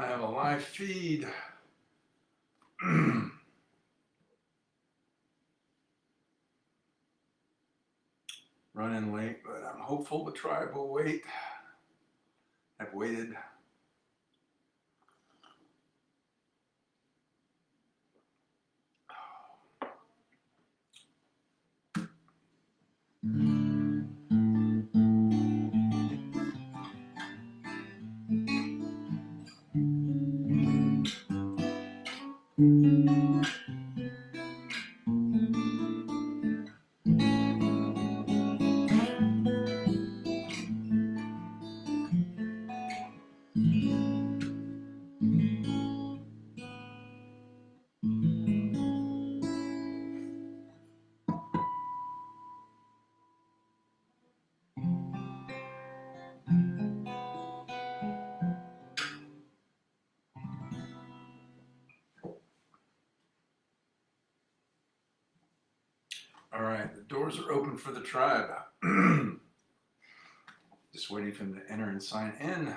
I have a live feed. Running late, but I'm hopeful the tribe will wait. I've waited. All right, the doors are open for the tribe. Just waiting for them to enter and sign in.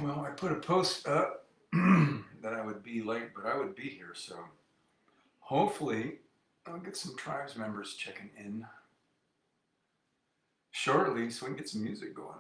Well, I put a post up that I would be late, but I would be here, so hopefully I'll get some tribes members checking in shortly so we can get some music going.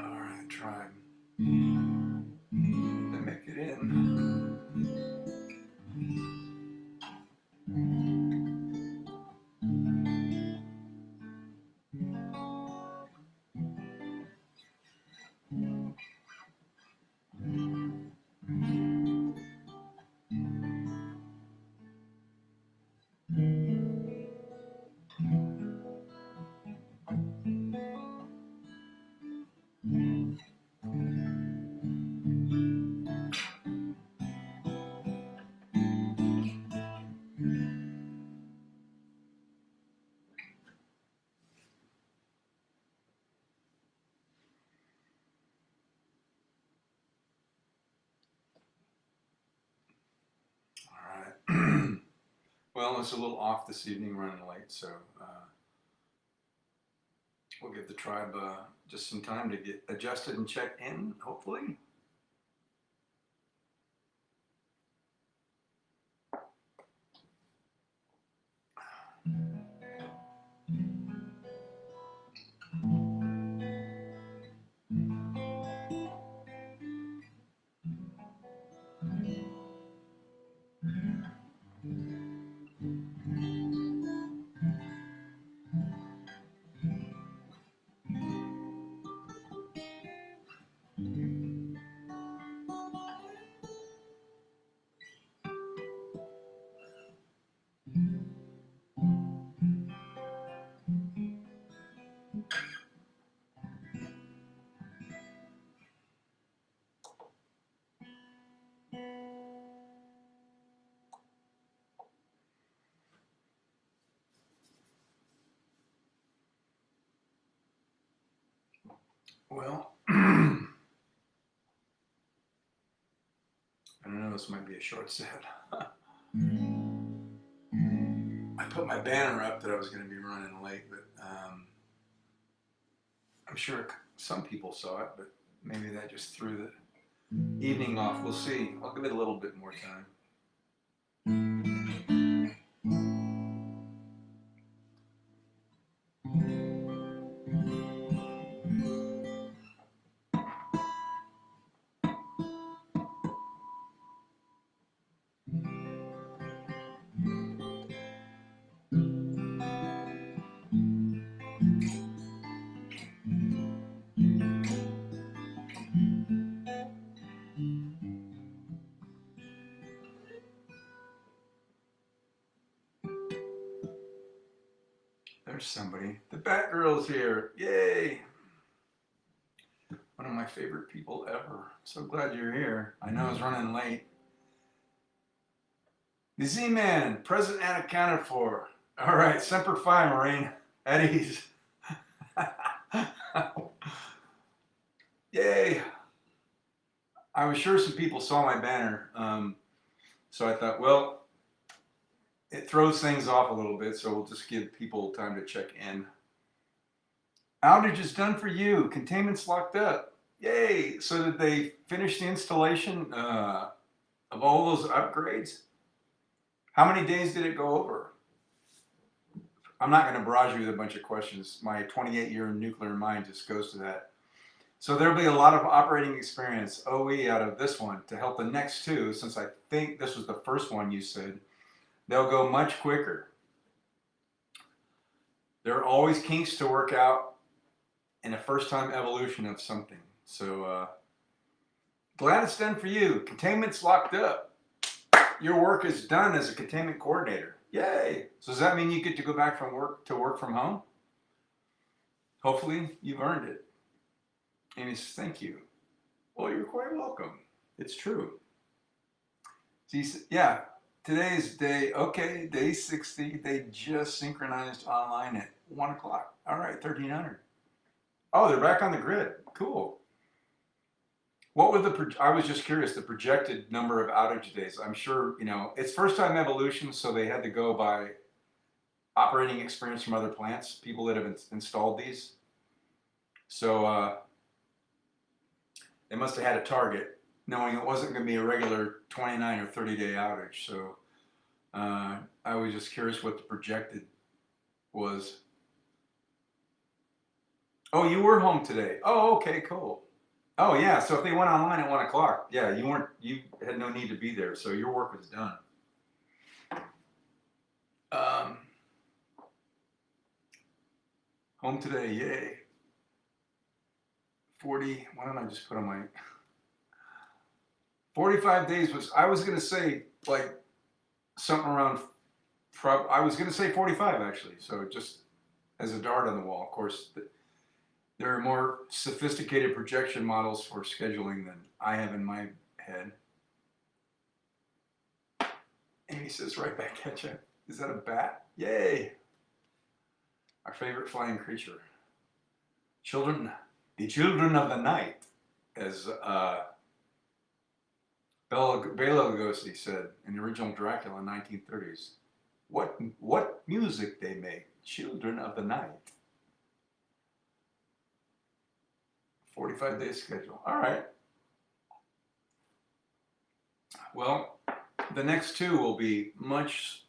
All right, tribe. They make it in. All right. Well, it's a little off this evening, running late, so we'll give the tribe just some time to get adjusted and check in, hopefully. Well, I don't know, this might be a short set. I put my banner up that I was going to be running late, but I'm sure some people saw it, but maybe that just threw the evening off. We'll see. I'll give it a little bit more time. There's somebody. The Batgirl's here. Yay! One of my favorite people ever. So glad you're here. I know I was running late. The Z-Man, present and accounted for. All right, Semper Fi, Marine. At ease. Yay! I was sure some people saw my banner, so I thought, well, it throws things off a little bit, so we'll just give people time to check in. Outage is done for you. Containment's locked up. Yay! So did they finish the installation of all those upgrades? How many days did it go over? I'm not going to barrage you with a bunch of questions. My 28-year nuclear mind just goes to that. So there'll be a lot of operating experience, OE, out of this one to help the next two, since I think this was the first one you said. They'll go much quicker. There are always kinks to work out in a first-time evolution of something. So glad it's done for you. Containment's locked up. Your work is done as a containment coordinator. Yay! So does that mean you get to go back from work to work from home? Hopefully you've earned it. Amy says, thank you. Well, you're quite welcome. It's true. So yeah, today's day, okay, day 60. They just synchronized online at 1 o'clock. All right, 1300. Oh, they're back on the grid. Cool. What would I was just curious, the projected number of outage days. I'm sure, it's first time evolution, so they had to go by operating experience from other plants, people that have installed these. So they must have had a target, knowing it wasn't going to be a regular 29 or 30-day outage. So I was just curious what the projected was. Oh, you were home today. Oh, okay, cool. Oh yeah, so if they went online at 1 o'clock, yeah, you had no need to be there, so your work was done. Home today, yay. 40, why don't I just put on my 45 days was, I was gonna say like something around, I was gonna say 45 actually, so just as a dart on the wall. Of course, there are more sophisticated projection models for scheduling than I have in my head. Amy says, right back at you. Is that a bat? Yay! Our favorite flying creature. The children of the night, as Bela Lugosi said in the original Dracula in the 1930s. What music they make, children of the night. 45-day schedule. All right. Well, the next two will be much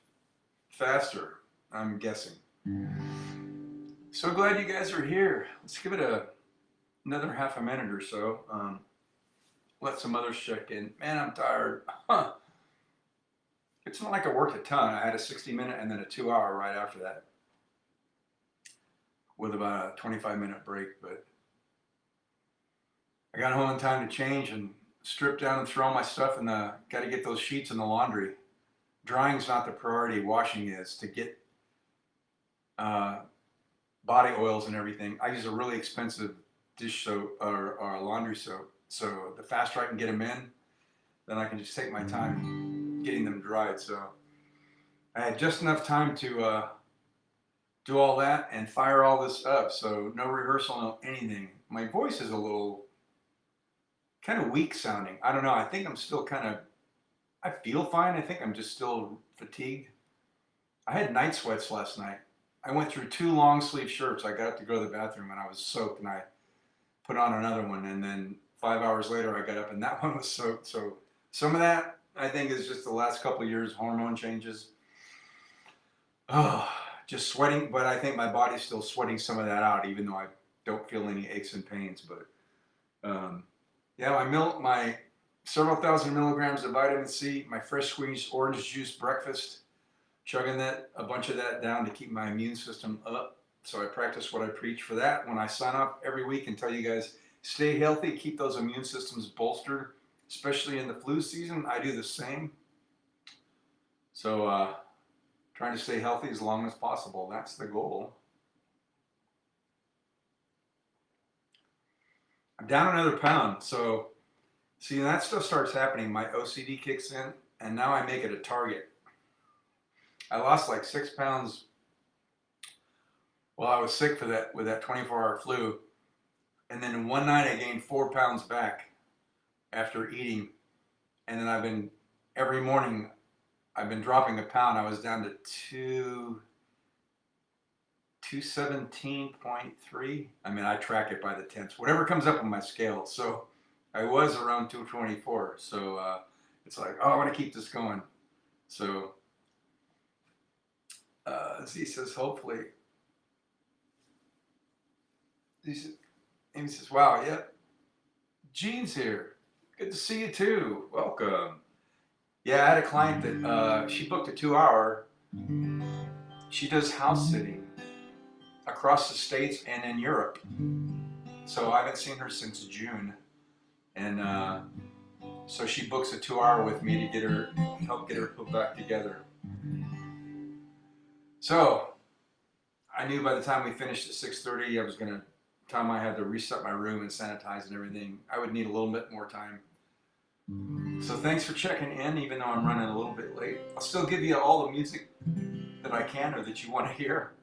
faster, I'm guessing. So glad you guys are here. Let's give it another half a minute or so. Let some others check in. Man, I'm tired. Huh. It's not like I worked a ton. I had a 60-minute and then a 2-hour right after that with about a 25-minute break, but I got home in time to change and strip down and throw all my stuff in got to get those sheets in the laundry. Drying's not the priority, washing is, to get body oils and everything. I use a really expensive dish soap or laundry soap. So the faster I can get them in, then I can just take my time getting them dried. So I had just enough time to do all that and fire all this up. So no rehearsal, no anything. my voice is a little kind of weak sounding. I don't know. I think I'm still I feel fine. I think I'm just still fatigued. I had night sweats last night. I went through 2 long sleeve shirts. I got up to go to the bathroom and I was soaked, and I put on another one. And then 5 hours later, I got up and that one was soaked. So some of that, I think, is just the last couple of years hormone changes. Oh, just sweating. But I think my body's still sweating some of that out, even though I don't feel any aches and pains. But yeah, my several thousand milligrams of vitamin C, my fresh squeezed orange juice breakfast, chugging a bunch of that down to keep my immune system up. So I practice what I preach for that. When I sign up every week and tell you guys, stay healthy, keep those immune systems bolstered, especially in the flu season, I do the same. So trying to stay healthy as long as possible. That's the goal. I'm down another pound. So see, when that stuff starts happening, my OCD kicks in, and now I make it a target. I lost like 6 pounds while I was sick with that 24-hour flu. And then one night I gained 4 pounds back after eating. And then every morning I've been dropping a pound. I was down to 217.3. I mean, I track it by the tenths, whatever comes up on my scale. So I was around 224. So it's like, oh, I want to keep this going. So Z says, hopefully. Amy says, wow, yep. Jean's here. Good to see you too. Welcome. Yeah, I had a client that she booked a 2-hour. She does house sitting across the States and in Europe. So I haven't seen her since June. And so she books a 2-hour with me to help get her put back together. So I knew by the time we finished at 6:30, time I had to reset my room and sanitize and everything, I would need a little bit more time. So thanks for checking in, even though I'm running a little bit late. I'll still give you all the music that I can or that you want to hear.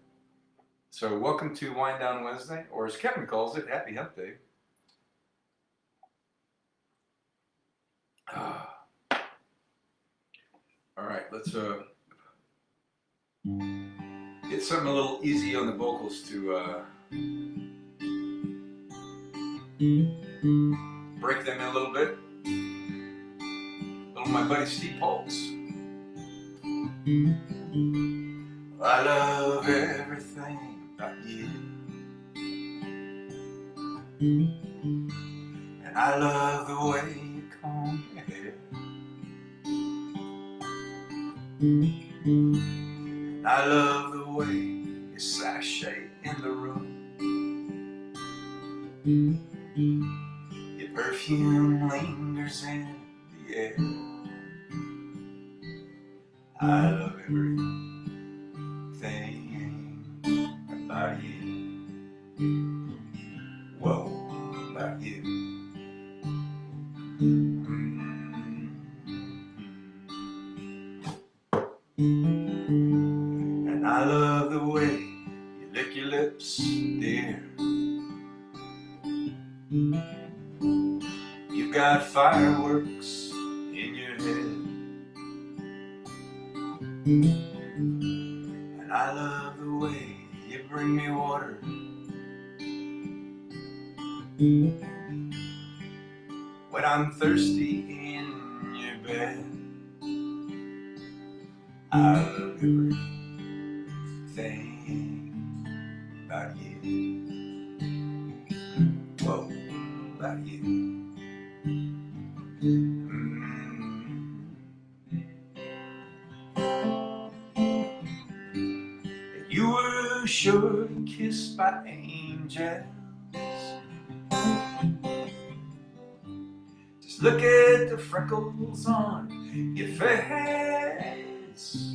So welcome to Wind Down Wednesday, or as Kevin calls it, Happy Hump Day. All right, let's get something a little easy on the vocals to break them in a little bit. My buddy Steve Polks. I love everything about you, and I love the way you comb your hair, and I love the way you sashay in the room. Your perfume lingers in the air. I love everything about you. Whoa, about you. And I love the way you lick your lips, dear. You've got fireworks in your head. And I love the way you bring me water. When I'm thirsty in your bed. I love everything about you. Whoa, about you. You were sure kissed by angels. Just look at the freckles on your face.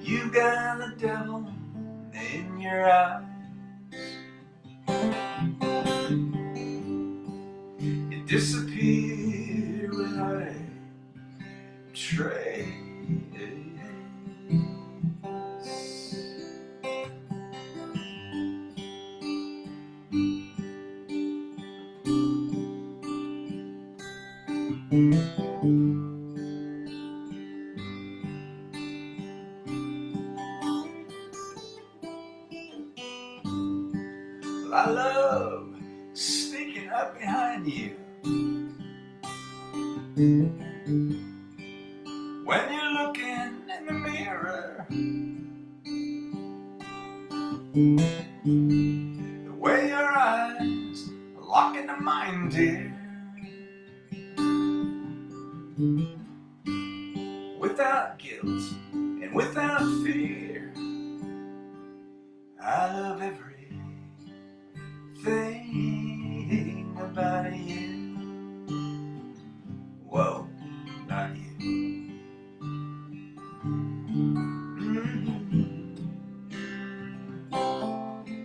You got the devil in your eyes. You disappear without a trace. Well, I love sneaking up behind you when you're looking in the mirror. The way your eyes lock into mine, dear. Without guilt and without fear, I love everything about you. Whoa, not you.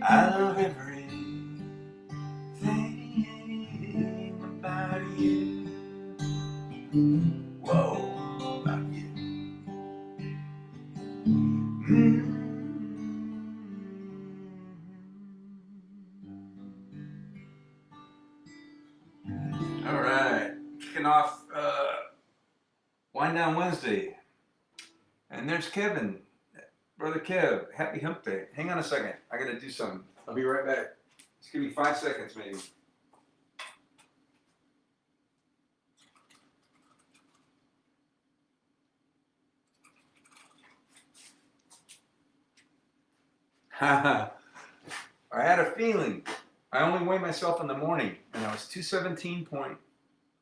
I love everything about you. Whoa, not you. All right, kicking off Wind Down Wednesday. And there's Kevin, brother Kev. Happy Hump Day. Hang on a second. I gotta do something. I'll be right back. Just give me 5 seconds, maybe. I had a feeling. I only weigh myself in the morning, and I was 217 point,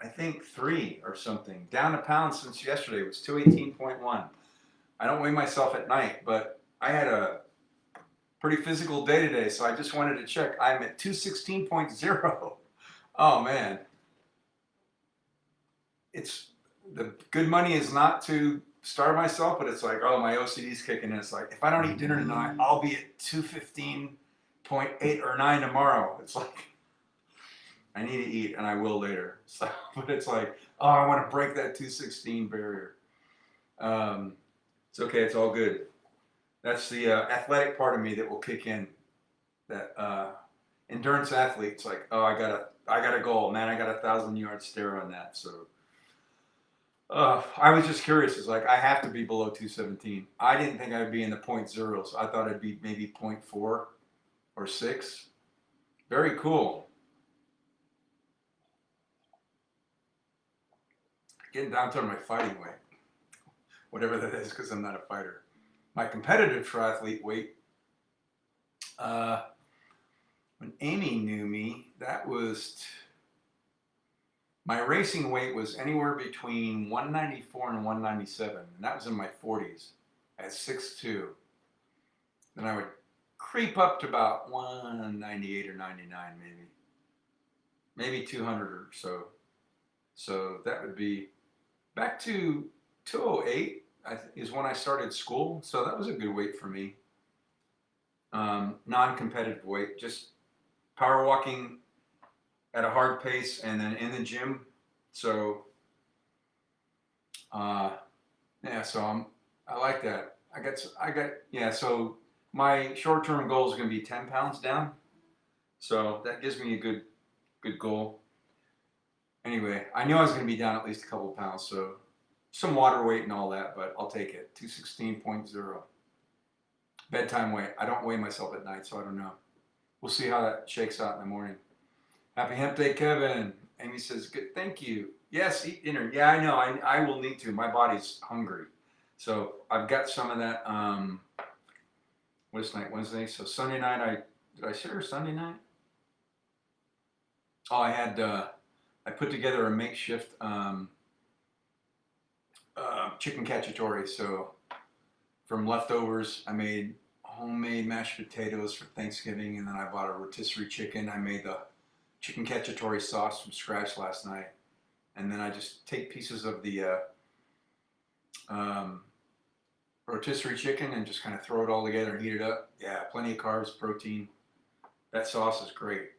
I think 3 or something. Down a pound since yesterday. It was 218.1. I don't weigh myself at night, but I had a pretty physical day today, so I just wanted to check. I'm at 216.0. Oh man. It's the good money is not to starve myself, but it's like, oh, my OCD's kicking in. It's like, if I don't eat dinner tonight, I'll be at 215.8 or 9 tomorrow. It's like, I need to eat, and I will later. So, but it's like, oh, I want to break that 216 barrier. It's okay. It's all good. That's the athletic part of me that will kick in. That endurance athlete. It's like, oh, I got a goal, man. I got a 1,000-yard stare on that. So I was just curious. It's like I have to be below 217. I didn't think I'd be in the point zeros. I thought I'd be maybe 0.4 or 6. Very cool. Getting down to my fighting weight, whatever that is, because I'm not a fighter. My competitive triathlete weight, when Amy knew me, that was my racing weight was anywhere between 194 and 197, and that was in my 40s at 6'2". Then I would creep up to about 198 or 99, maybe 200 or so. So that would be back to 208 is when I started school. So that was a good weight for me. Non-competitive weight, just power walking at a hard pace and then in the gym. So yeah, so I like that. Yeah, so my short-term goal is going to be 10 pounds down. So that gives me a good goal. Anyway, I knew I was going to be down at least a couple of pounds, so some water weight and all that, but I'll take it. 216.0. Bedtime weight. I don't weigh myself at night, so I don't know. We'll see how that shakes out in the morning. Happy Hemp Day, Kevin. Amy says, good, thank you. Yes, eat dinner. Yeah, I know. I will need to. My body's hungry. So I've got some of that. What's night? Wednesday. So Sunday night, did I share Sunday night? Oh, I put together a makeshift chicken cacciatore. So from leftovers, I made homemade mashed potatoes for Thanksgiving, and then I bought a rotisserie chicken. I made the chicken cacciatore sauce from scratch last night, and then I just take pieces of the rotisserie chicken and just kind of throw it all together and heat it up. Yeah, plenty of carbs, protein. That sauce is great.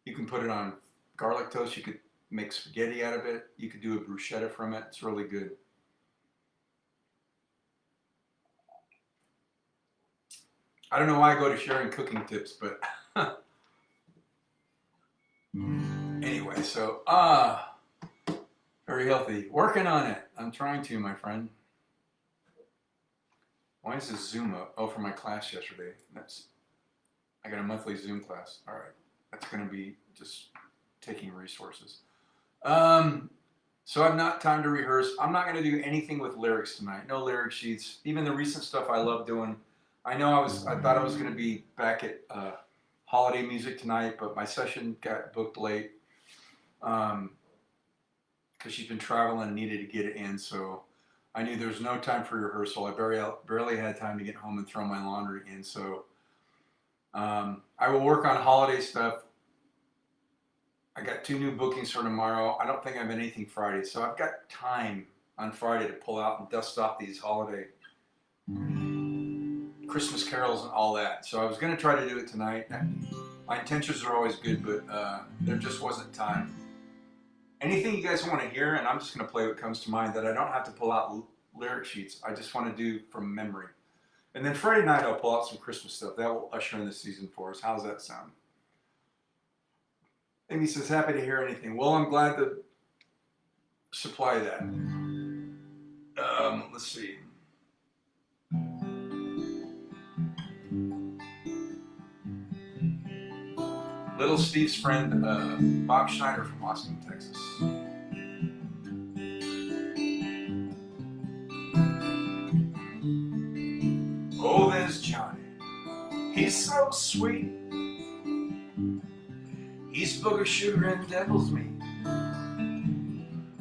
You can put it on garlic toast. You could make spaghetti out of it. You could do a bruschetta from it. It's really good. I don't know why I go to sharing cooking tips, but anyway, so Very healthy. Working on it. I'm trying to, my friend. Why is this Zoom up? Oh, for my class yesterday. I got a monthly Zoom class. All right. That's going to be just taking resources. So I've not time to rehearse. I'm not going to do anything with lyrics tonight. No lyric sheets. Even the recent stuff I love doing. I thought I was going to be back at holiday music tonight, but my session got booked late because she's been traveling and needed to get it in. So I knew there was no time for rehearsal. I barely had time to get home and throw my laundry in. So I will work on holiday stuff. I got 2 new bookings for tomorrow. I don't think I have anything Friday. So I've got time on Friday to pull out and dust off these holiday Christmas carols and all that. So I was going to try to do it tonight. My intentions are always good, but there just wasn't time. Anything you guys want to hear, and I'm just going to play what comes to mind that I don't have to pull out lyric sheets. I just want to do from memory. And then Friday night I'll pull out some Christmas stuff. That will usher in the season for us. How's that sound? Amy says, happy to hear anything. Well, I'm glad to supply that. Let's see. Little Steve's friend, Bob Schneider from Austin, Texas. Oh, there's Johnny. He's so sweet. He's booger sugar and devil's meat.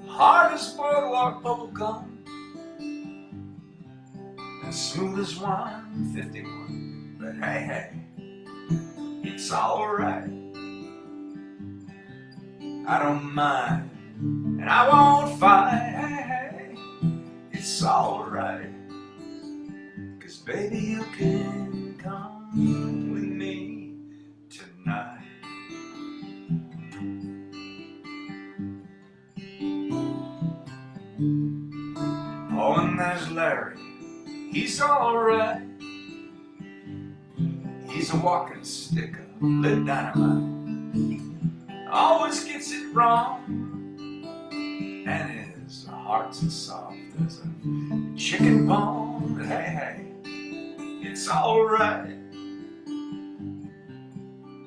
Hard as boardwalk bubble gum. As smooth as wine, 51. But hey, it's alright. I don't mind, and I won't fight. Hey, it's alright. 'Cause baby, you can come with me tonight. Oh, and there's Larry. He's alright. He's a walking stick of lit dynamite. Always gets it wrong, and his heart's as soft as a chicken bone. But hey, it's alright.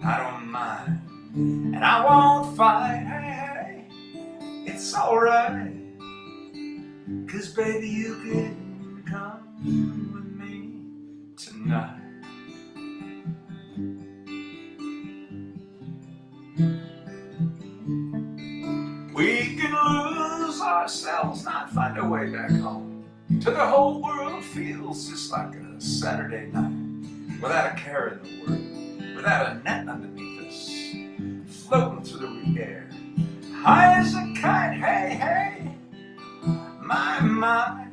I don't mind, and I won't fight. Hey, it's alright. 'Cause baby, you can come with me tonight. We can lose ourselves, not find our way back home. Till the whole world feels just like a Saturday night. Without a care in the world, without a net underneath us. Floating through the air, high as a kite. Hey, hey, my.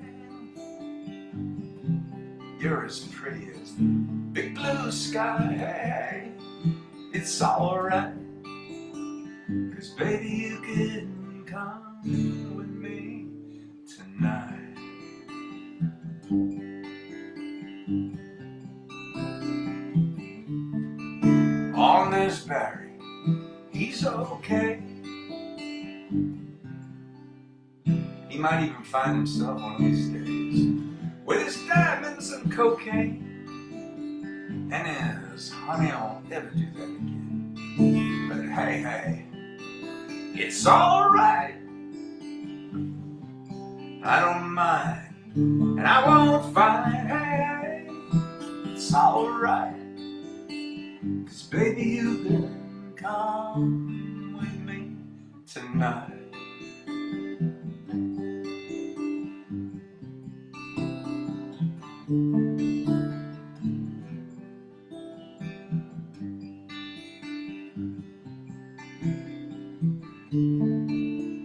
You're as pretty as the big blue sky. Hey, it's alright. 'Cause baby, you can come with me tonight. On this Barry, he's okay. He might even find himself one of these days with his diamonds and cocaine, and his honey won't ever do that again. But hey, it's alright. I don't mind, and I won't fight. Hey, it's alright. 'Cause baby, you can come with me tonight.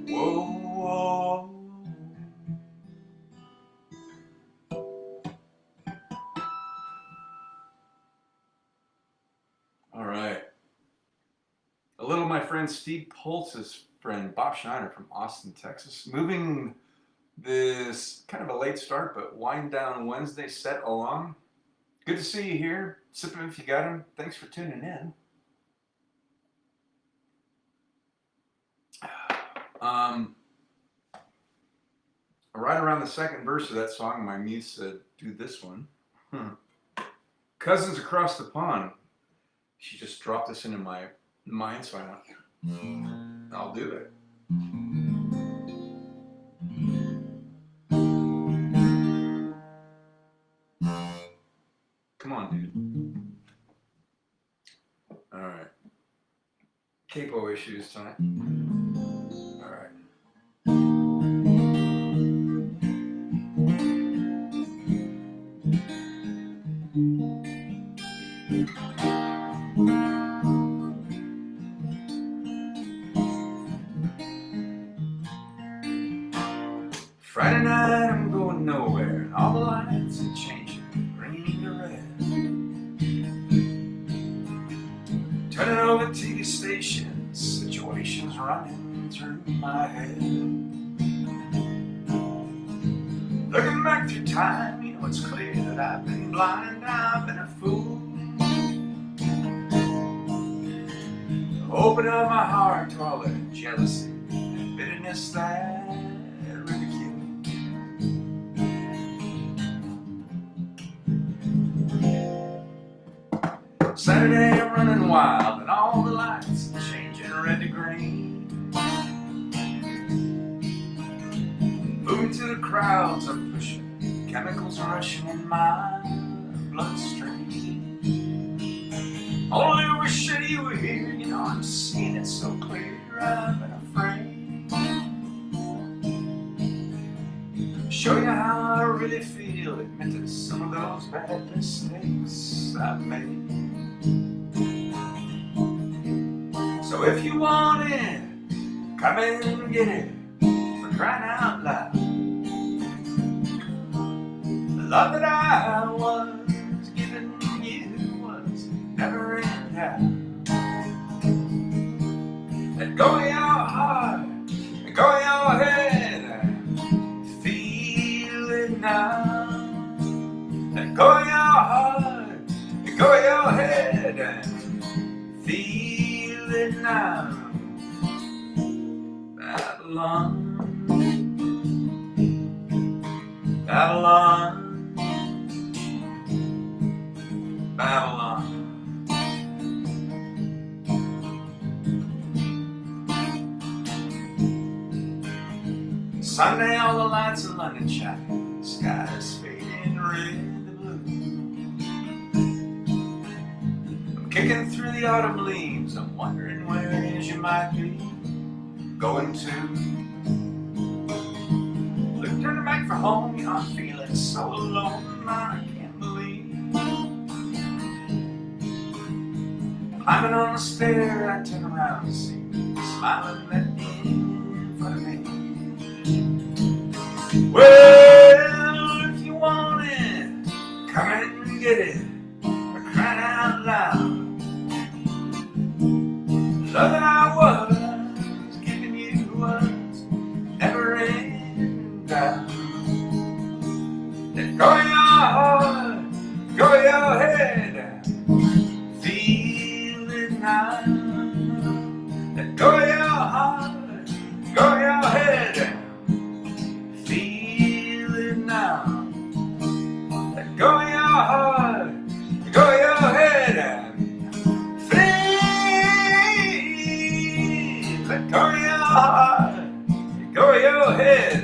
Whoa. All right. A little my friend Steve Pulse's friend Bob Schneider from Austin, Texas. Moving this kind of a late start, but wind down Wednesday set along. Good to see you here. Sip 'em if you got 'em. Thanks for tuning in. right around the second verse of that song, my muse said, "Do this one." Cousins Across the Pond. She just dropped this into my mind, so I went, I'll do it. Come on, dude. All right. Capo issues tonight. All right. Friday night, I'm going nowhere, and all the lights are changing, green to red. Turning over TV stations, situations running through my head. Looking back through time, you know it's clear that I've been blind, I've been a fool. Open up my heart to all the jealousy and bitterness that ridicule. Saturday I'm running wild and all the lights are changing red to green. Moving to the crowds I'm pushing, chemicals are rushing in my bloodstream. Only wish that you were here, you know I'm seeing it so clear, I've been afraid. Show you how I really feel, admit to some of those bad mistakes I've made. So if you want it, come and get it, for crying out loud. The love that I was giving you was never in doubt. Let go of your heart, let go of your head, feel it now. Let go of your heart, let go of your head, feel it now. Babylon, Babylon, Babylon. Sunday, all the lights in London shine, the sky is fading red to blue. I'm kicking through the autumn leaves, I'm wondering where it is you might be going to. Look, turning back for home, you know I'm feeling so alone, I can't believe. Climbing on the stair, I turn around and see you smiling at me in front of me. Well, if you want it, come and get it, for crying out loud. The love that I was giving you was never in doubt. Let go of your heart, go of your head, feel it now. Let go of your heart, go of your head, feel it now. Let go of your heart, go of your head, feel. Let go of your heart, go of your head,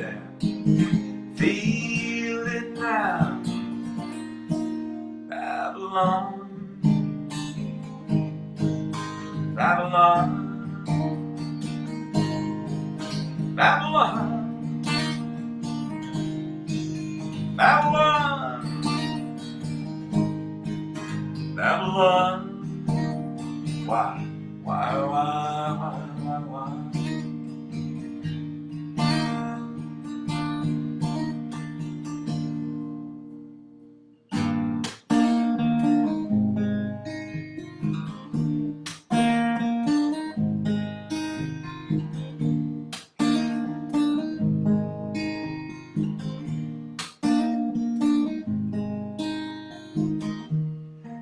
feel it now. Babylon, Babylon, Babylon, Babylon, Babylon. Why, why?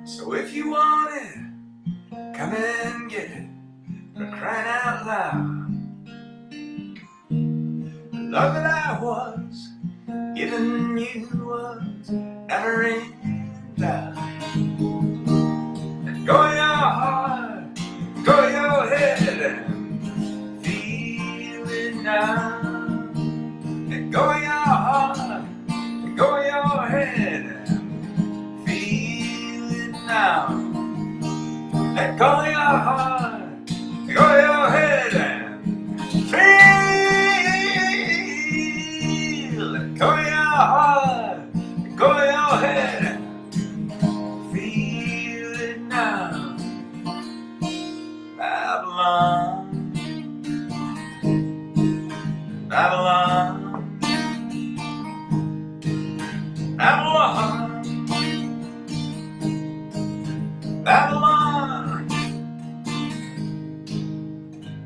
So if you want it, come and get it, for crying out loud. The love that I was giving you was never in doubt. And go your heart, go your head, and feel it now. And go your heart, and go your head, and feel it now. Let go your heart, let go your head and feel. Let go your heart, let go your head and feel it now. Babylon, Babylon, Babylon, Babylon,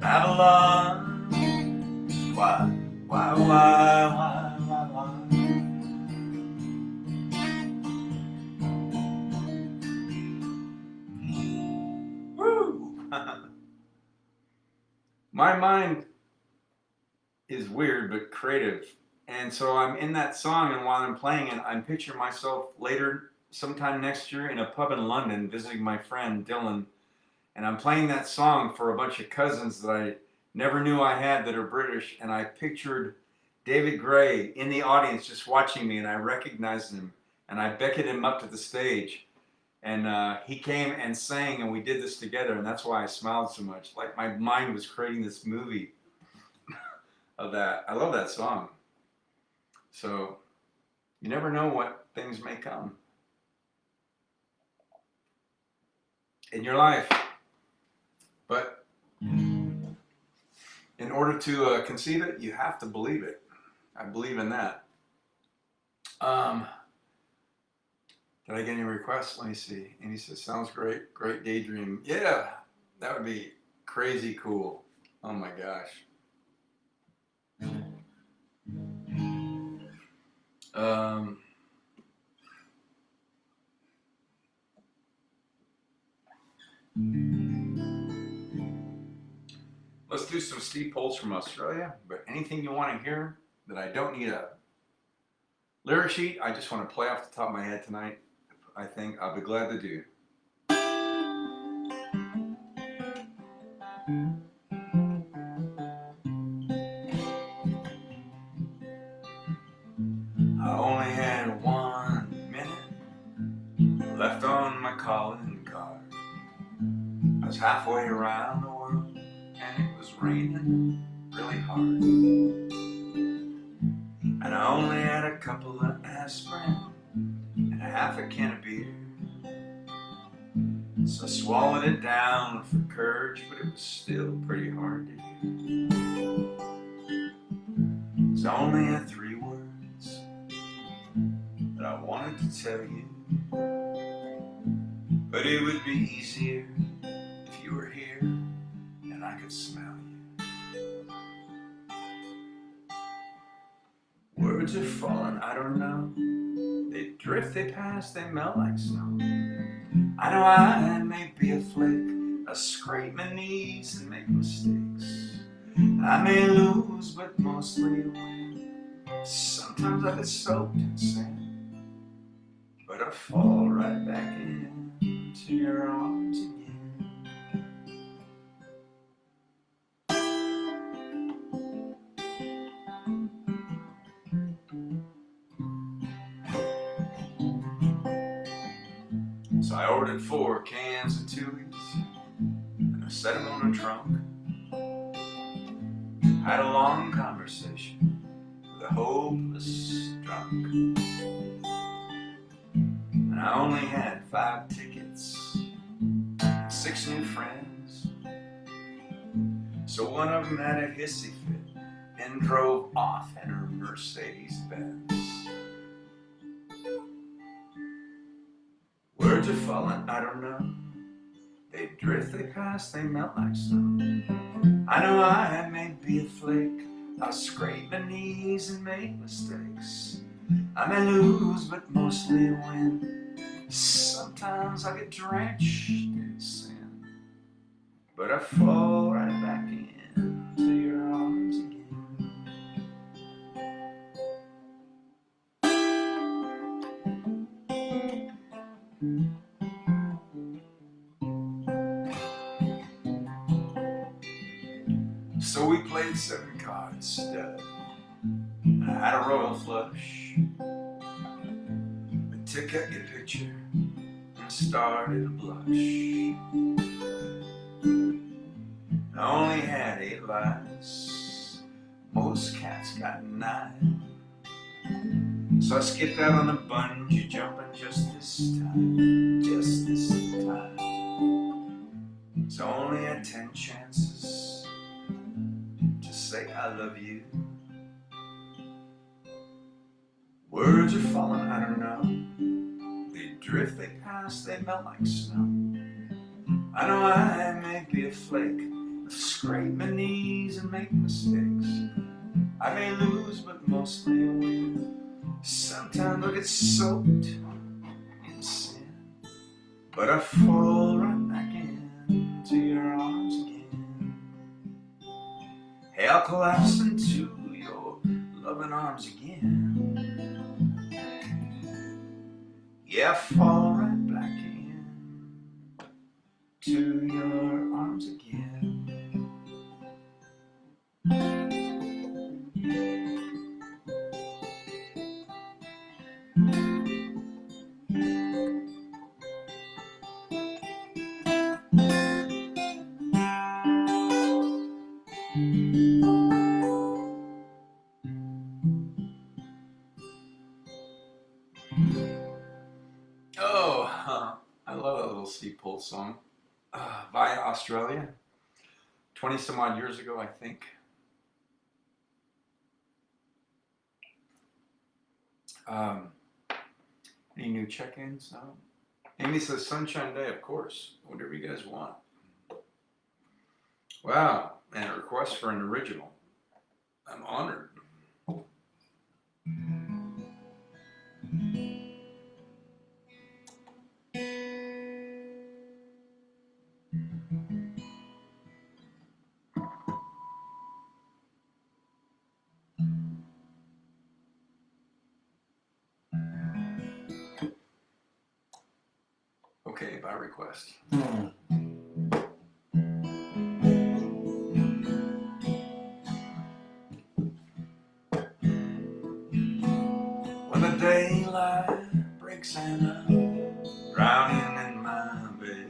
Babylon. Why? Woo! My mind is weird but creative. And so I'm in that song, and while I'm playing it, I'm picturing myself later, sometime next year, in a pub in London visiting my friend Dylan. And I'm playing that song for a bunch of cousins that I never knew I had that are British. And I pictured David Gray in the audience just watching me, and I recognized him. And I beckoned him up to the stage. And he came and sang, and we did this together. And that's why I smiled so much. Like my mind was creating this movie of that. I love that song. So you never know what things may come in your life. But in order to conceive it, you have to believe it. I believe in that. Did I get any requests? Let me see. Amy says, sounds great. Great daydream. Yeah, that would be crazy cool. Oh my gosh. Let's do some Steve Poltz from Australia, but anything you want to hear that I don't need a lyric sheet, I just want to play off the top of my head tonight, I think I'll be glad to do. I only had 1 minute left on my calling card. I was halfway around the world and it was raining really hard. And I only had a couple of aspirin and a half a can of beer. So I swallowed it down for courage, but it was still pretty hard to hear. There's only 3 words that I wanted to tell you, but it would be easier if you were here and I could smell you. Words are falling, I don't know. They drift, they pass, they melt like snow. I know I may be a flake, I scrape my knees and make mistakes. I may lose, but mostly win. Sometimes I get soaked in sand, but I fall right back into your arms again. So I ordered 4 cans of Tuies, and I set them on a trunk. Had a long conversation with a hopeless drunk. And I only had 5 tickets, 6 new friends. So one of them had a hissy fit and drove off in her Mercedes-Benz. Words are falling, I don't know. They drift, they pass, they melt like snow. I know I may be a flake, I'll scrape my knees and make mistakes. I may lose, but mostly win. Sometimes I get drenched in sin, but I fall right back into your arms again. we played 7 cards stud. And I had a royal flush. I took out your picture and started to blush. I only had 8 lives. Most cats got 9. So I skipped out on the bungee jumping just this time. Just this time. So I only had 10 chances to say I love you. Words are falling, I don't know. They drift, they pass, they melt like snow. I know I may be a flake, scrape my knees and make mistakes. I may lose, but mostly win. Sometimes I get soaked in sin, but I fall right back into your arms again. Hey, I'll collapse into your loving arms again. Yeah, I fall right back in to your arms again. I love that little Steve Pulse song. Via Australia, 20 some odd years ago, I think. Any new check-ins? No. Amy says Sunshine Day, of course. Whatever you guys want. Wow, and a request for an original. I'm honored. Okay, by request. When the daylight breaks and I'm drowning in my bed,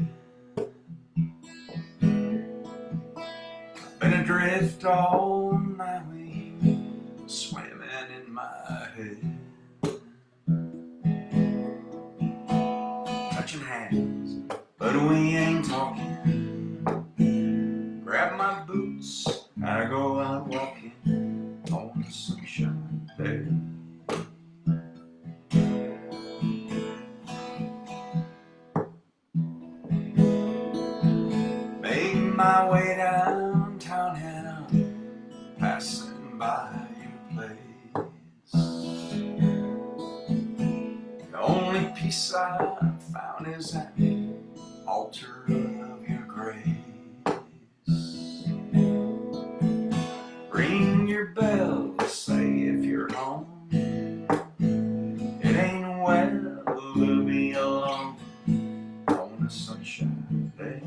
been adrift all night with swimming in my head. Touching hands, but we ain't talking. Grab my boots, I go out walking on the sunshine day. Making my way downtown and I'm passing by your place. The only peace I've found is at the altar of your grace. Ring your bell, say if you're home. It ain't well, we'll be alone on a sunshine day.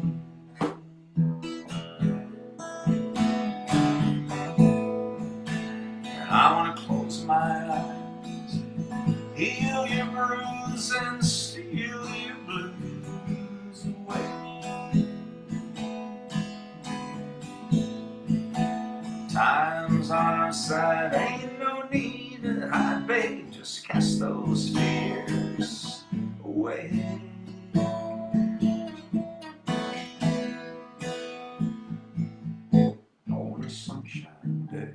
And I want to close my eyes, heal your bruise and steal your blues away. Time's on our side, ain't no need to hide, babe, just cast those fears away. On a sunshine day.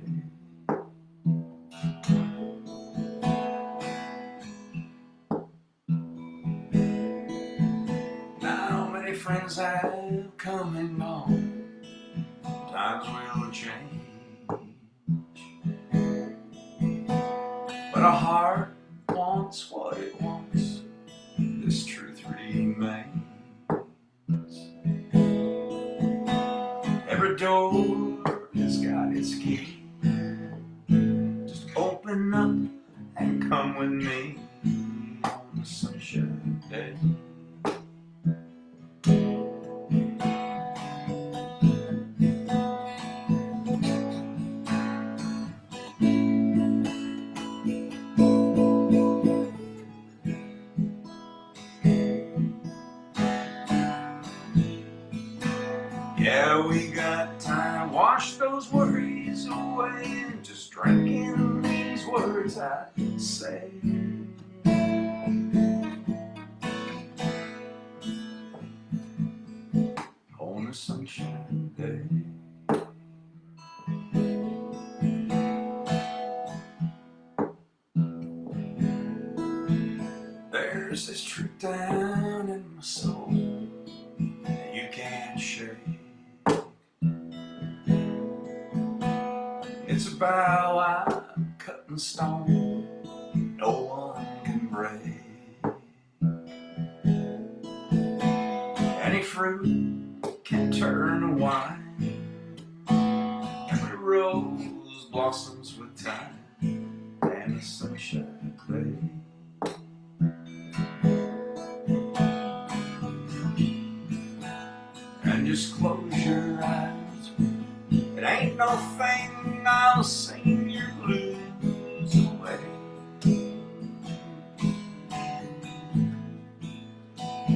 Now many friends have come and gone, times will change, but a heart wants what it wants, this truth remains. Every door has got its key, just open up and come with me on a sunshine day. away and just drinking these words I say. On a sunshine day. There's this truth down in my soul that you can't shake. It's a vow I'm cutting stone, no one can break. Any fruit can turn to wine, every rose blossoms with time, and the sunshine day. And just close your eyes, it ain't no thing, I'll sing your blues away.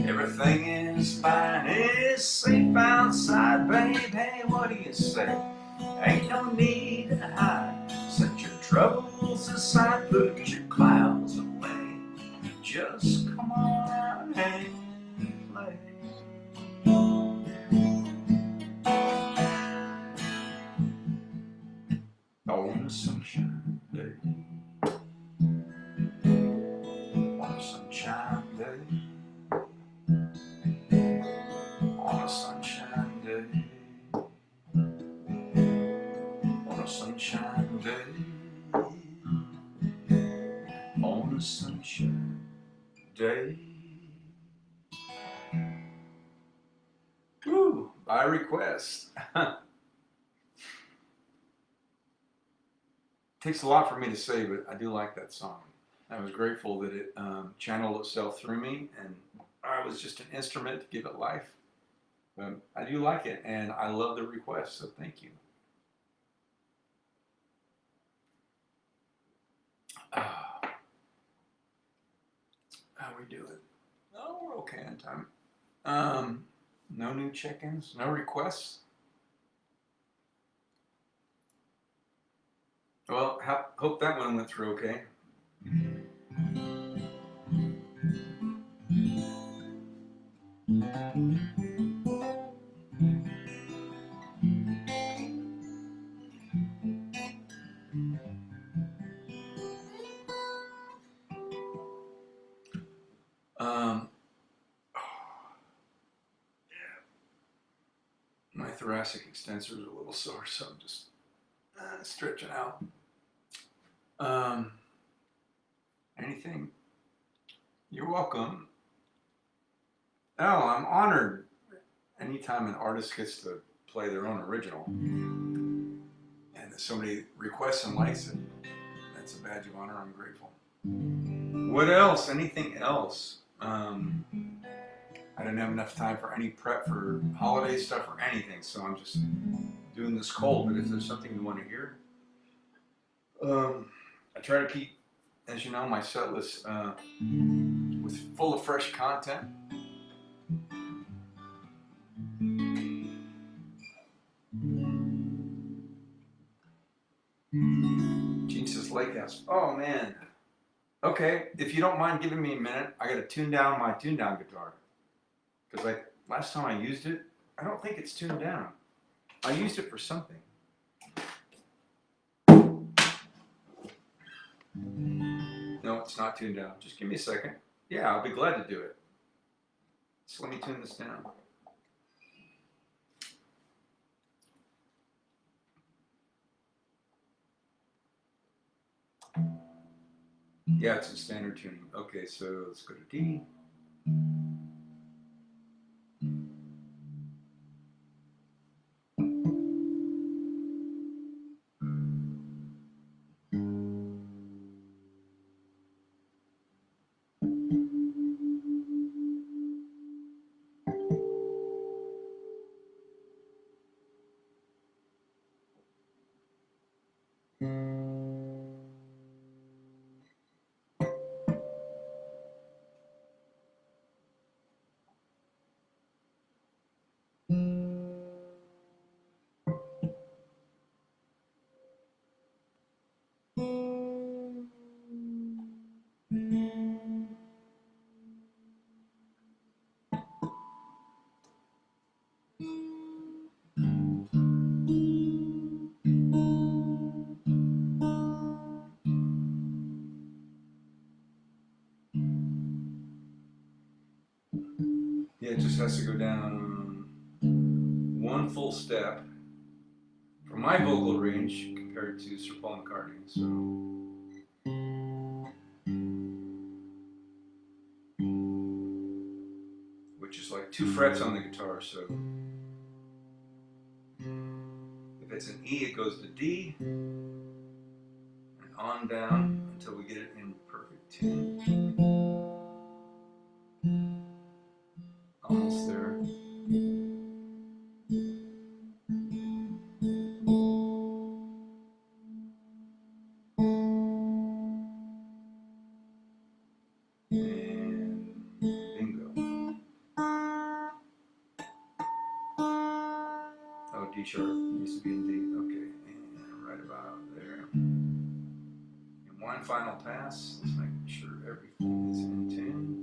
Everything is fine, it's safe outside, babe. Hey, what do you say? Ain't no need to hide. Set your troubles aside, put your clouds away. Just come on out and play. On a sunshine day. On a sunshine day. On a sunshine day. On a sunshine day. On a sunshine day. Woo, by request. Takes a lot for me to say, but I do like that song. I was grateful that it channeled itself through me, and I was just an instrument to give it life. I do like it, and I love the request, so thank you. How we doing? Oh, we're okay on time. No new check-ins, no requests. Well, hope that one went through okay. My thoracic extensor is a little sore, so I'm just stretching out. Anything? You're welcome. Oh, I'm honored anytime an artist gets to play their own original and somebody requests and likes it. That's a badge of honor. I'm grateful. What else? Anything else? I didn't have enough time for any prep for holiday stuff or anything, so I'm just doing this cold. But if there's something you want to hear, I try to keep, as you know, my set list with full of fresh content. Gene says Lake House. Oh man. Okay, if you don't mind giving me a minute, I got to tune down my tune down guitar. Because last time I used it, I don't think it's tuned down. I used it for something. No, it's not tuned down. Just give me a second. Yeah, I'll be glad to do it. So let me tune this down. Yeah, it's in standard tuning. Okay, so let's go to D. has to go down one full step for my vocal range compared to Sir Paul McCartney. So, which is like 2 frets on the guitar. So if it's an E, it goes to D and on down until we get it in perfect tune. Almost there. And bingo. Oh, D sharp needs to be in D. Okay, and right about there. And one final pass. Let's make sure everything is in tune.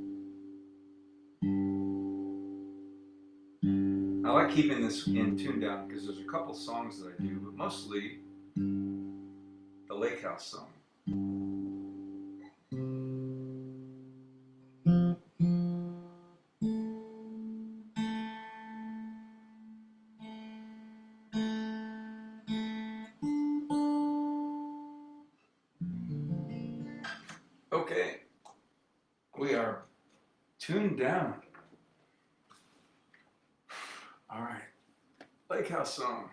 I like keeping this in tune down because there's a couple songs that I do, but mostly the Lake House song. Okay, we are tuned down. All right, Lake House song,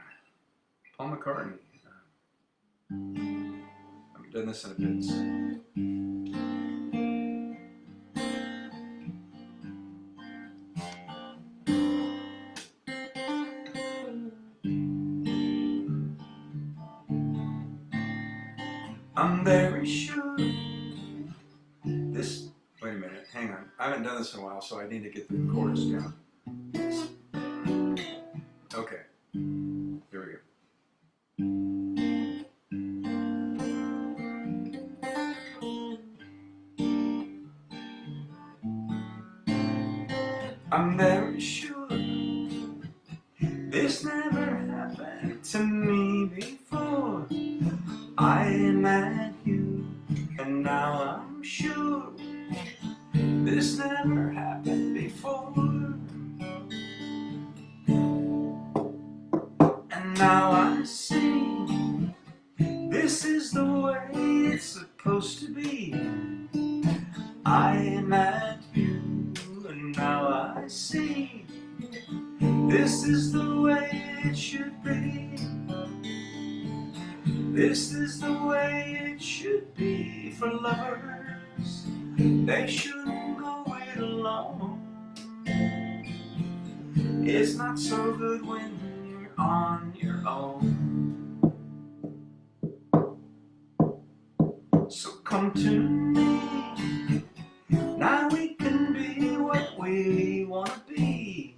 Paul McCartney. I've done this in a bit. I'm very sure this. Wait a minute, hang on. I haven't done this in a while, so I need to get the chords down. Okay, here we go. I'm very sure this never happened to me before. I met you, and now I'm sure this never happened before. And now I see this is the way it's supposed to be. I met you, and now I see this is the way it should be. This is the way it should be for lovers. They shouldn't go it alone. It's not so good when you're on your own. So come to me. Now we can be what we want to be.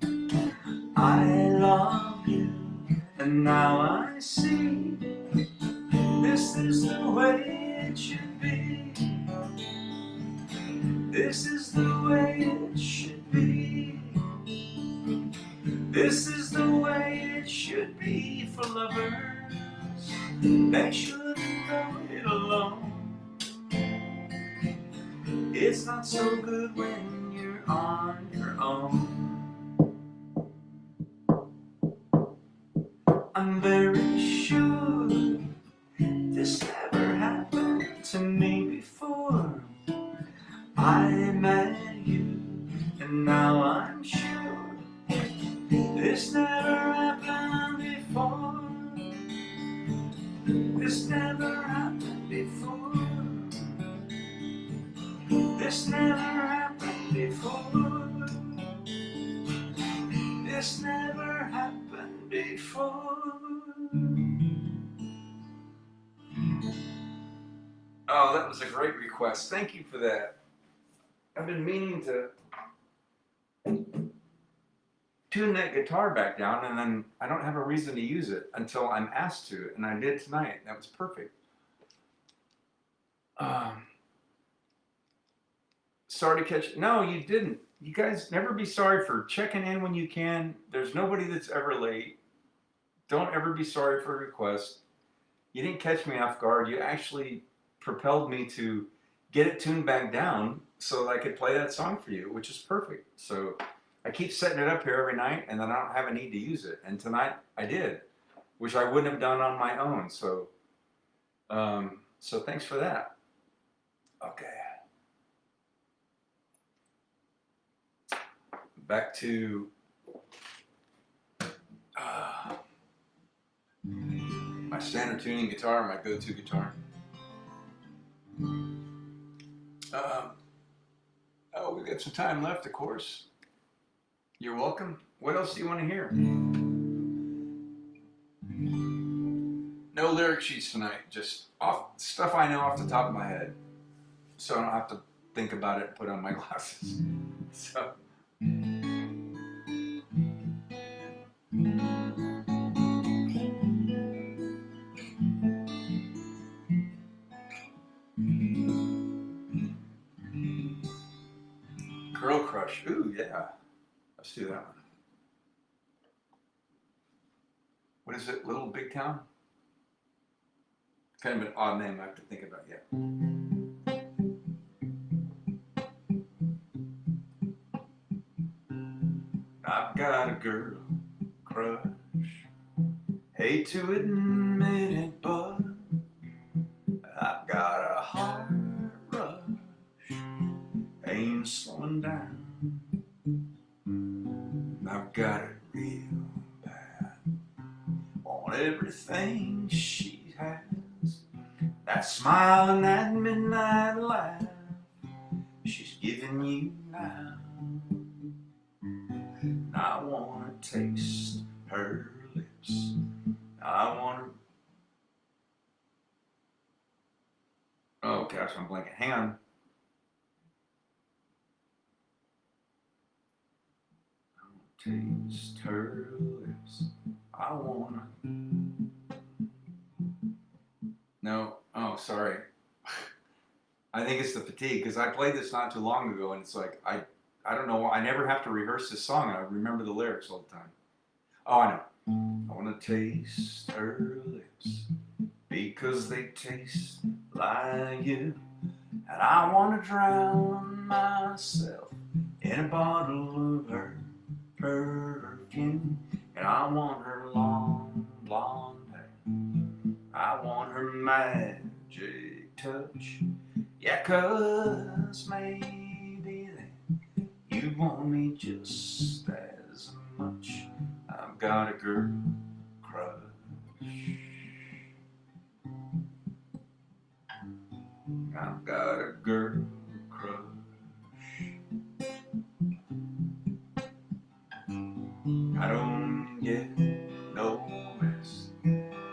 I love you, and now I see this is the way it should be. This is the way it should be. This is the way it should be for lovers. They shouldn't go it alone. It's not so good when you're on your own. I'm very sure this never happened to me before. I met you, and now I'm sure this never happened before. This never happened before. This never happened before. This never happened before. Oh, that was a great request. Thank you for that. I've been meaning to tune that guitar back down, and then I don't have a reason to use it until I'm asked to, and I did tonight. That was perfect. Sorry to catch. No, you didn't. You guys never be sorry for checking in when you can. There's nobody that's ever late. Don't ever be sorry for a request. You didn't catch me off guard. You actually propelled me to get it tuned back down so that I could play that song for you, which is perfect. So I keep setting it up here every night, and then I don't have a need to use it. And tonight I did, which I wouldn't have done on my own. So, so thanks for that. Okay. Back to my standard tuning guitar, my go-to guitar. Oh, we've got some time left, of course. You're welcome. What else do you want to hear? No lyric sheets tonight, just off stuff I know off the top of my head, so I don't have to think about it and put on my glasses. So. Girl Crush. Ooh, yeah. Let's do that one. What is it? Little Big Town? Kind of an odd name I have to think about yet. I've got a girl crush. Hate to admit it, but I've got a heart rush. Ain't slowing down. I've got it real bad. Want everything she has. That smile and that midnight laugh she's giving you now. I wanna taste her lips. I wanna. Oh gosh, I'm blanking. Hang on. Taste her lips. I wanna. No. Oh, sorry. I think it's the fatigue because I played this not too long ago, and it's like I don't know. I never have to rehearse this song. I remember the lyrics all the time. Oh, I know. I wanna taste her lips because they taste like you, and I wanna drown myself in a bottle of her perfume, and I want her long blonde hair. I want her magic touch. Yeah, 'cause maybe then you want me just as much. I've got a girl crush. I've got a girl crush. I don't get no rest.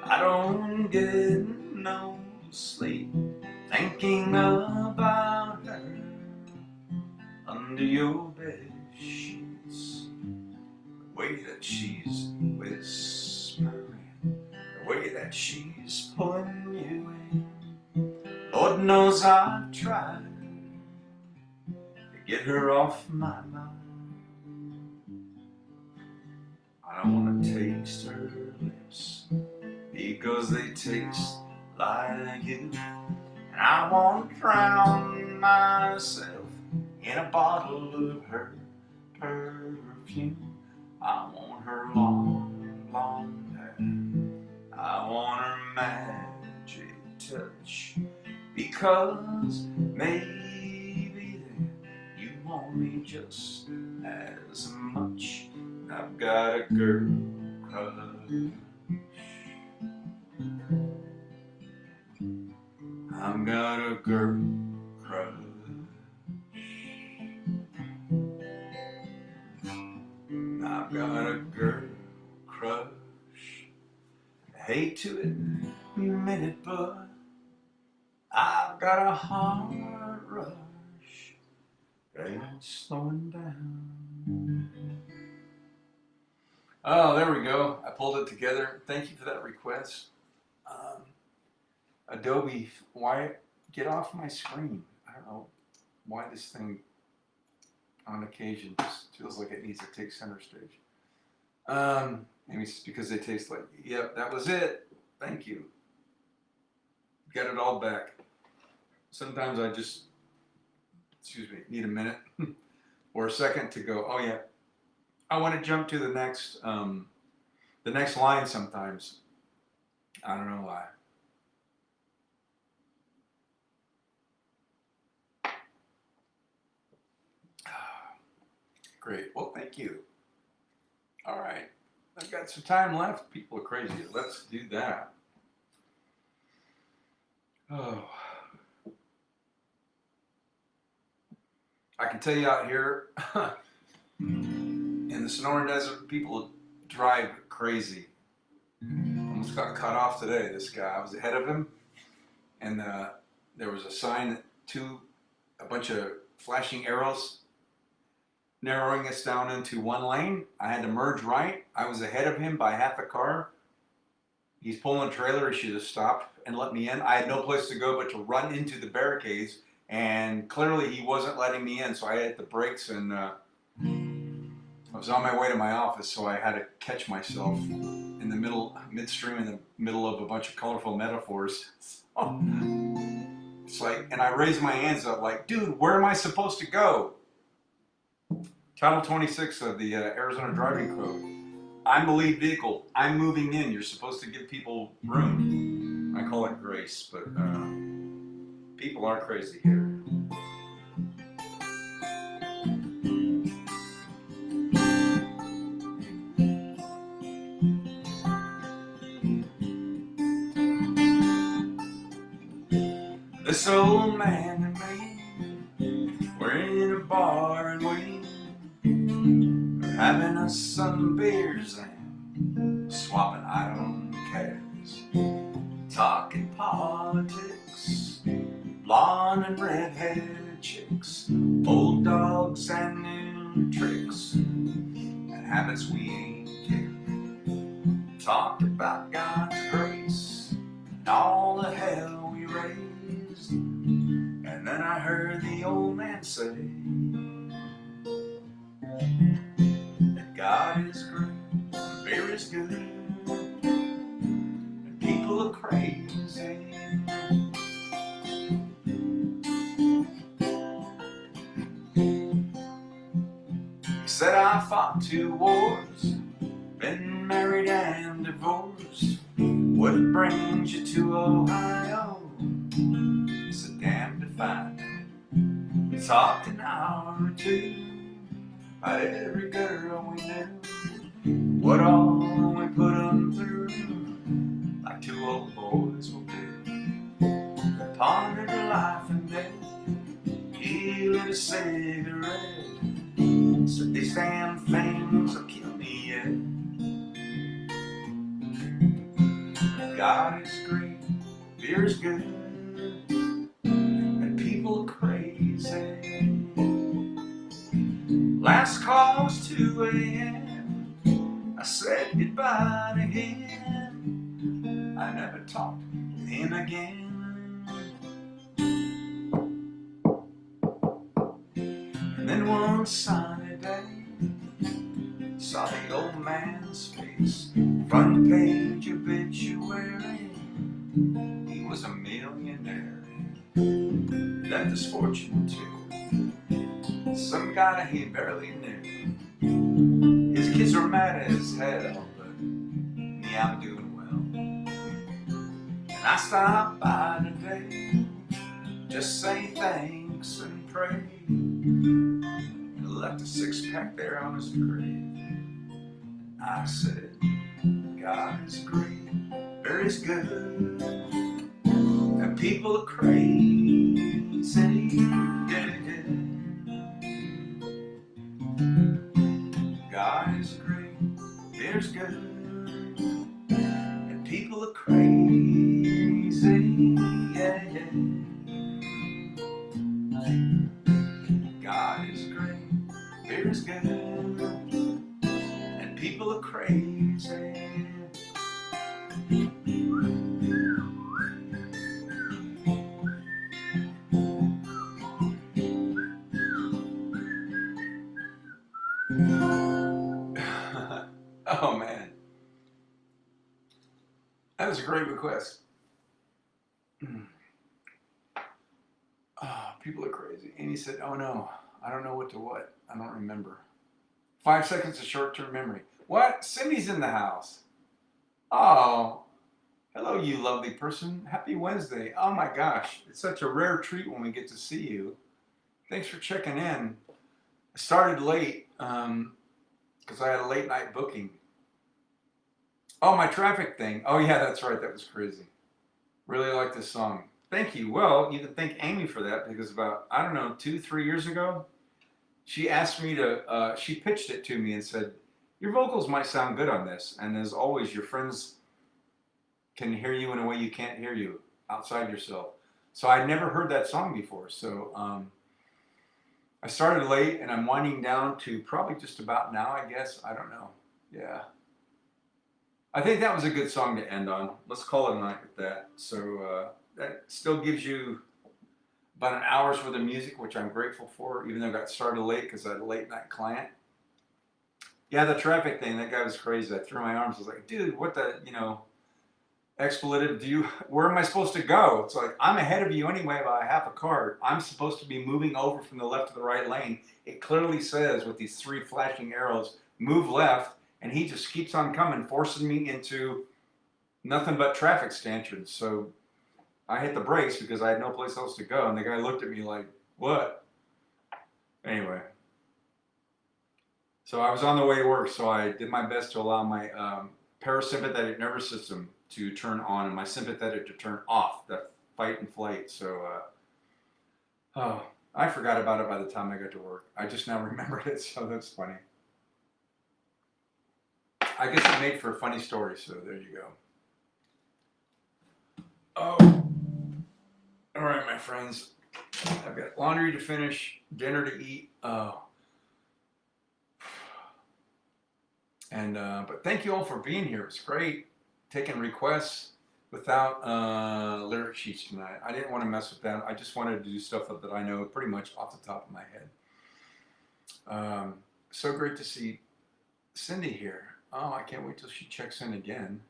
I don't get no sleep thinking about her under your bed sheets. The way that she's whispering, the way that she's pulling you in. Lord knows I've tried to get her off my mind. I don't wanna taste her lips because they taste like you, and I wanna drown myself in a bottle of her perfume. I want her long blonde hair. I want her magic touch, because maybe then you want me just as much. I've got a girl crush. I've got a girl crush. I've got a girl crush. I hate to admit it, but I've got a heart rush. Ain't slowing down. Oh, there we go. I pulled it together. Thank you for that request. Adobe, why get off my screen? I don't know why this thing on occasion just feels like it needs to take center stage. Maybe it's because they taste like, yep, that was it. Thank you. Got it all back. Sometimes I just, need a minute or a second to go, oh yeah, I want to jump to the next line sometimes. I don't know why. Great. Well, thank you. All right. I've got some time left. People are crazy. Let's do that. Oh. I can tell you out here in the Sonoran Desert, people drive crazy. Almost got cut off today. This guy, I was ahead of him, and there was a sign to a bunch of flashing arrows narrowing us down into one lane. I had to merge right. I was ahead of him by half a car. He's pulling a trailer. He should have stopped and let me in. I had no place to go but to run into the barricades, and clearly he wasn't letting me in, so I hit the brakes, and I was on my way to my office, so I had to catch myself in the midstream in the middle of a bunch of colorful metaphors. So, it's like, and I raised my hands up like, dude, where am I supposed to go? Title 26 of the Arizona Driving Code. I'm the lead vehicle. I'm moving in. You're supposed to give people room. I call it grace, but people are crazy here. This old man and me, we're in a bar and we're having us some beers and swapping item cares, talking politics, blonde and red-haired chicks, old dogs and new tricks, and habits we ain't kicked. Talked about God's grace and all the hell we raised, and then I heard the old man say that God is great, beer is good, and people are crazy. He said I fought 2 wars, been married and divorced. What brings you to Ohio? It's a damn define. We talked an hour or 2 about every girl we knew, what all we put them through, like 2 old boys will do. They pondered life and death. He lit a cigarette, said these damn things will kill me yet. God is great, beer is good, and people are crazy. Last call was 2 a.m. I said goodbye to him. I never talked with him again. And then one sunny day, saw the old man's face, front page obituary. He was a millionaire, left his fortune to some guy he barely knew. His kids were mad as hell, but me, I'm doing well. And I stopped by today, just say thanks and pray. And left a 6-pack there on his grave. I said, God is great, beer is good, and people are crazy. Yeah. God is great, beer's good, and people are crazy. Yeah. God is great, beer's good, and people are crazy. Oh man, that was a great request. Oh, people are crazy. And he said, oh no, I don't know what to what. I don't remember. 5 seconds of short-term memory. What? Cindy's in the house. Oh, hello, you lovely person. Happy Wednesday. Oh my gosh, it's such a rare treat when we get to see you. Thanks for checking in. I started late because I had a late night booking. Oh, my traffic thing. Oh yeah, that's right. That was crazy. Really like this song. Thank you. Well, you can thank Amy for that because about, I don't know, 2, 3 years ago, she asked me to, she pitched it to me and said, your vocals might sound good on this. And as always, your friends can hear you in a way you can't hear you outside yourself. So I'd never heard that song before. So I started late and I'm winding down to probably just about now, I guess. I don't know. Yeah. I think that was a good song to end on. Let's call it a night with that. So that still gives you about an hour's worth of music, which I'm grateful for, even though I got started late because I had a late night client. Yeah, the traffic thing, that guy was crazy. I threw my arms. I was like, dude, what the, expletive where am I supposed to go? It's like, I'm ahead of you anyway by half a car. I'm supposed to be moving over from the left to the right lane. It clearly says with these 3 flashing arrows, move left, and he just keeps on coming, forcing me into nothing but traffic stanchions. So I hit the brakes because I had no place else to go, and the guy looked at me like, what? Anyway. So I was on the way to work, so I did my best to allow my parasympathetic nervous system to turn on and my sympathetic to turn off, the fight and flight. So I forgot about it by the time I got to work. I just now remembered it, so that's funny. I guess it made for a funny story, so there you go. Oh, all right, my friends. I've got laundry to finish, dinner to eat. But thank you all for being here. It's great taking requests without lyric sheets tonight. I didn't want to mess with that. I just wanted to do stuff that I know pretty much off the top of my head. So great to see Cindy here. Oh, I can't wait till she checks in again.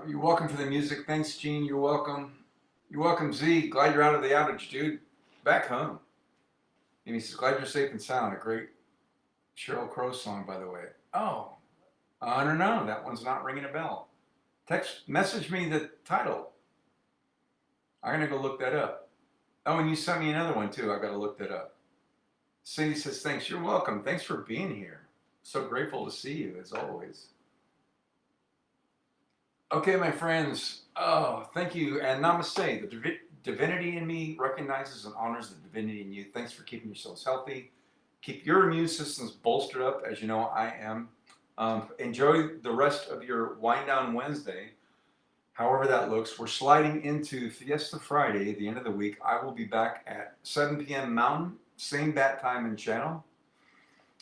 You're welcome for the music. Thanks, Gene. You're welcome. You're welcome, Z. Glad you're out of the outage, dude. Back home. Amy says, glad you're safe and sound. A great Sheryl Crow song, by the way. Oh, I don't know. That one's not ringing a bell. Message me the title. I'm going to go look that up. Oh, and you sent me another one, too. I've got to look that up. Cindy says, thanks. You're welcome. Thanks for being here. So grateful to see you, as always. Okay, my friends. Oh, thank you. And namaste. The divinity in me recognizes and honors the divinity in you. Thanks for keeping yourselves healthy. Keep your immune systems bolstered up, as you know I am. Enjoy the rest of your Wind Down Wednesday, however that looks. We're sliding into Fiesta Friday at the end of the week. I will be back at 7 p.m. Mountain, same bat time and channel.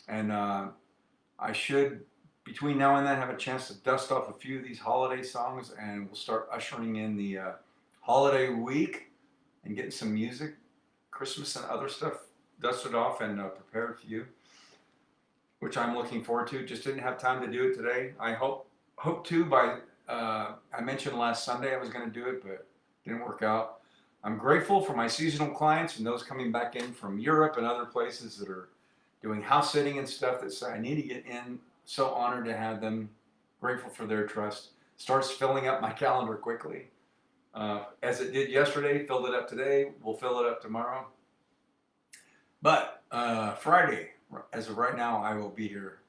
And I should, between now and then, have a chance to dust off a few of these holiday songs, and we'll start ushering in the holiday week and getting some music, Christmas and other stuff dusted off and prepared for you, which I'm looking forward to. Just didn't have time to do it today. I hope to by, I mentioned last Sunday I was going to do it, but didn't work out. I'm grateful for my seasonal clients and those coming back in from Europe and other places that are doing house sitting and stuff that say I need to get in. So honored to have them. Grateful for their trust. Starts filling up my calendar quickly. As it did yesterday, filled it up today. We'll fill it up tomorrow. But Friday, as of right now, I will be here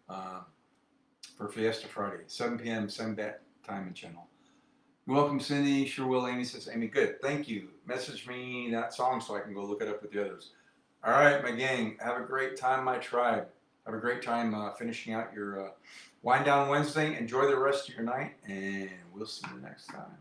for Fiesta Friday, 7 p.m. same bat time and channel. You're welcome, Cindy. Sure will. Amy says, Amy, good. Thank you. Message me that song so I can go look it up with the others. All right, my gang. Have a great time, my tribe. Have a great time finishing out your Wind Down Wednesday. Enjoy the rest of your night, and we'll see you next time.